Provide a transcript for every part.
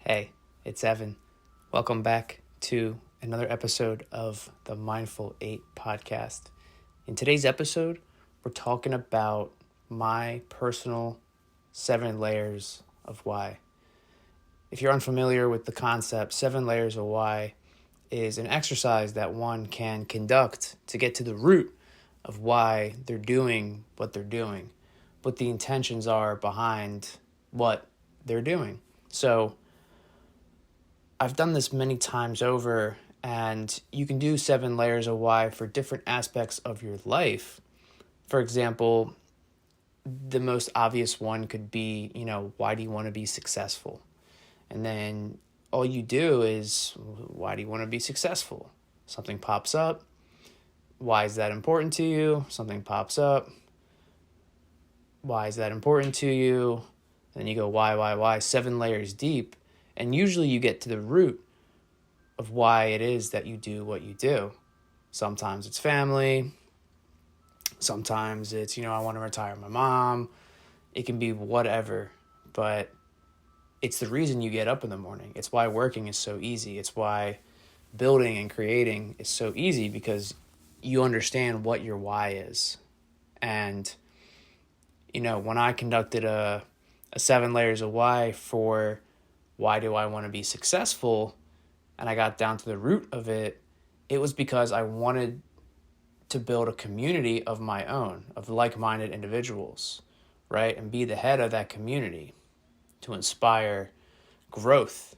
Hey, it's Evan. Welcome back to another episode of the Mindful 8 podcast. In today's episode, we're talking about my personal 7 layers of why. If you're unfamiliar with the concept, 7 layers of why is an exercise that one can conduct to get to the root of why they're doing what they're doing, what the intentions are behind what they're doing. So, I've done this many times over, and you can do 7 layers of why for different aspects of your life. For example, the most obvious one could be, why do you want to be successful? And then all you do is, why do you want to be successful? Something pops up. Why is that important to you? Something pops up. Why is that important to you? Then you go, why? 7 layers deep. And usually you get to the root of why it is that you do what you do. Sometimes it's family. Sometimes it's, I want to retire my mom. It can be whatever. But it's the reason you get up in the morning. It's why working is so easy. It's why building and creating is so easy, because you understand what your why is. And, when I conducted a 7 layers of why for why do I want to be successful, and I got down to the root of it, it was because I wanted to build a community of my own, of like-minded individuals, right? And be the head of that community to inspire growth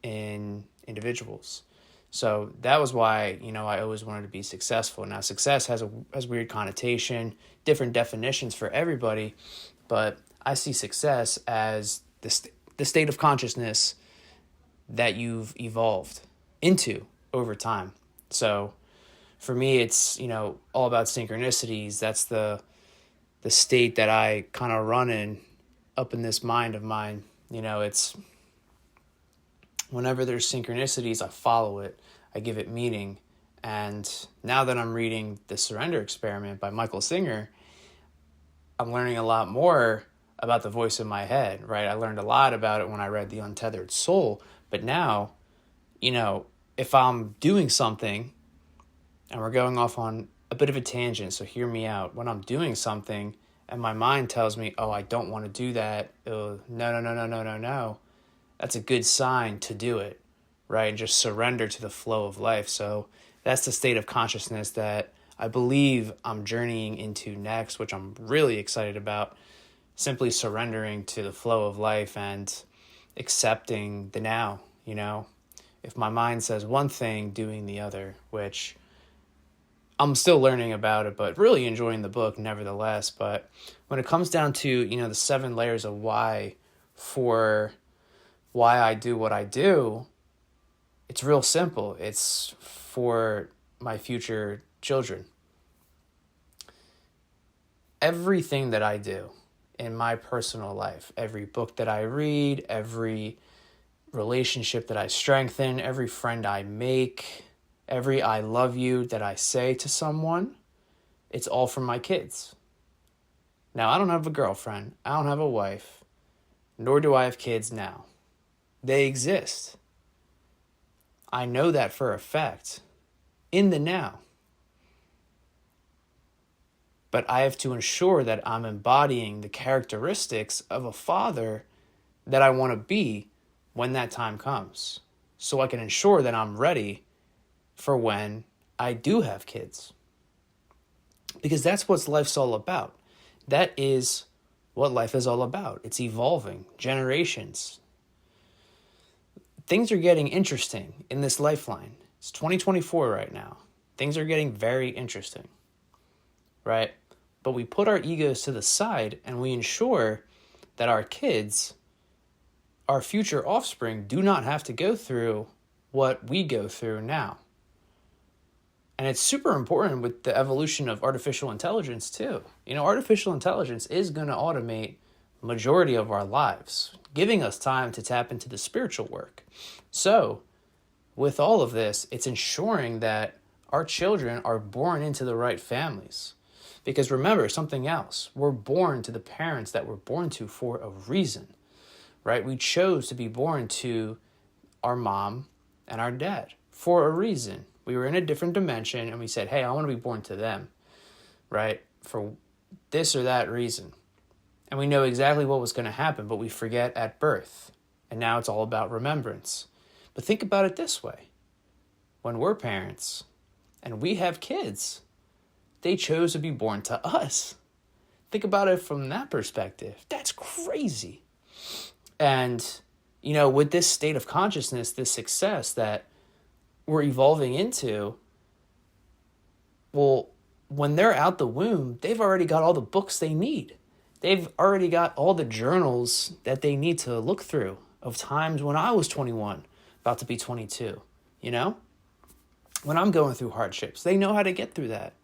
in individuals. So that was why, I always wanted to be successful. Now, success has weird connotation, different definitions for everybody, but I see success as the state of consciousness that you've evolved into over time. So for me, it's, all about synchronicities. That's the state that I kind of run in up in this mind of mine. It's whenever there's synchronicities, I follow it. I give it meaning. And now that I'm reading The Surrender Experiment by Michael Singer, I'm learning a lot more about the voice in my head, right? I learned a lot about it when I read The Untethered Soul. But now, if I'm doing something and we're going off on a bit of a tangent, so hear me out. When I'm doing something and my mind tells me, oh, I don't want to do that. Oh, no. That's a good sign to do it, right? And just surrender to the flow of life. So that's the state of consciousness that I believe I'm journeying into next, which I'm really excited about. Simply surrendering to the flow of life and accepting the now, If my mind says one thing, doing the other, which I'm still learning about it, but really enjoying the book nevertheless. But when it comes down to, the 7 layers of why for why I do what I do, it's real simple. It's for my future children. Everything that I do in my personal life, every book that I read, every relationship that I strengthen, every friend I make, every I love you that I say to someone, it's all for my kids. Now, I don't have a girlfriend, I don't have a wife, nor do I have kids now. They exist. I know that for a fact, in the now. But I have to ensure that I'm embodying the characteristics of a father that I want to be when that time comes, so I can ensure that I'm ready for when I do have kids. Because that's what life's all about. That is what life is all about. It's evolving, generations. Things are getting interesting in this lifeline. It's 2024 right now. Things are getting very interesting, right? But we put our egos to the side and we ensure that our kids, our future offspring, do not have to go through what we go through now. And it's super important with the evolution of artificial intelligence too. Artificial intelligence is going to automate majority of our lives, giving us time to tap into the spiritual work. So with all of this, it's ensuring that our children are born into the right families. Because remember something else, we're born to the parents that we're born to for a reason. right? We chose to be born to our mom and our dad for a reason. We were in a different dimension and we said, hey, I want to be born to them, right? For this or that reason. And we know exactly what was going to happen, but we forget at birth. And now it's all about remembrance. But think about it this way. When we're parents and we have kids, they chose to be born to us. Think about it from that perspective. That's crazy. And, with this state of consciousness, this success that we're evolving into, well, when they're out the womb, they've already got all the books they need. They've already got all the journals that they need to look through of times when I was 21, about to be 22, When I'm going through hardships, they know how to get through that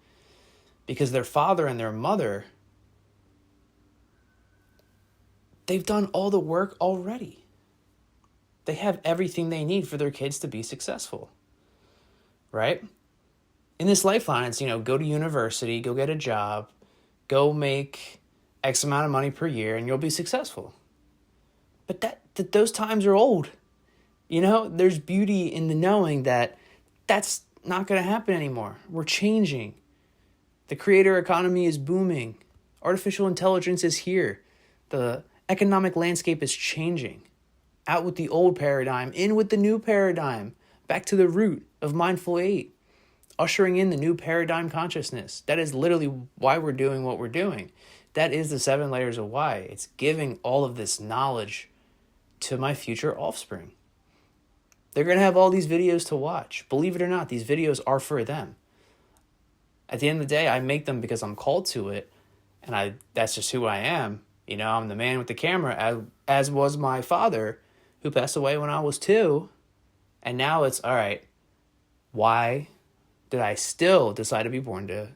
because their father and their mother, they've done all the work already. They have everything they need for their kids to be successful, right? In this lifeline, it's, go to university, go get a job, go make X amount of money per year, and you'll be successful. But those times are old. There's beauty in the knowing that that's not going to happen anymore. We're changing. The creator economy is booming. Artificial intelligence is here. The economic landscape is changing. Out with the old paradigm, in with the new paradigm. Back to the root of Mindful 8. Ushering in the new paradigm consciousness. That is literally why we're doing what we're doing. That is the 7 layers of why. It's giving all of this knowledge to my future offspring. They're going to have all these videos to watch. Believe it or not, these videos are for them. At the end of the day, I make them because I'm called to it. And that's just who I am. I'm the man with the camera, as was my father, who passed away when I was 2. And now it's, all right, why did I still decide to be born to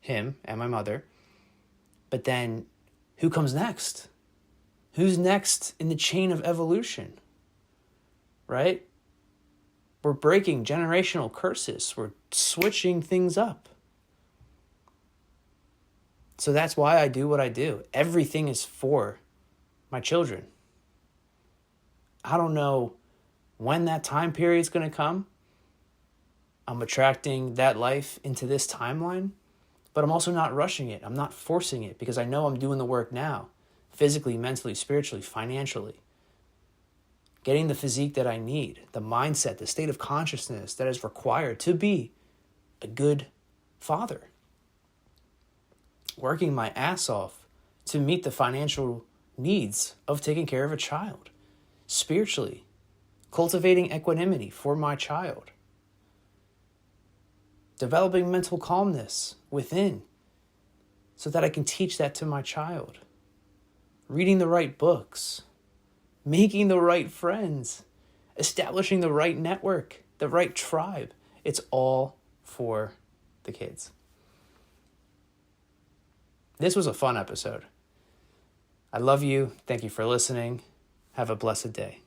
him and my mother? But then who comes next? Who's next in the chain of evolution? Right? We're breaking generational curses. We're switching things up. So that's why I do what I do. Everything is for my children. I don't know when that time period is going to come. I'm attracting that life into this timeline, but I'm also not rushing it. I'm not forcing it because I know I'm doing the work now, physically, mentally, spiritually, financially. Getting the physique that I need, the mindset, the state of consciousness that is required to be a good father. Working my ass off to meet the financial needs of taking care of a child. Spiritually, cultivating equanimity for my child. Developing mental calmness within so that I can teach that to my child. Reading the right books. Making the right friends. Establishing the right network, the right tribe. It's all for the kids. This was a fun episode. I love you. Thank you for listening. Have a blessed day.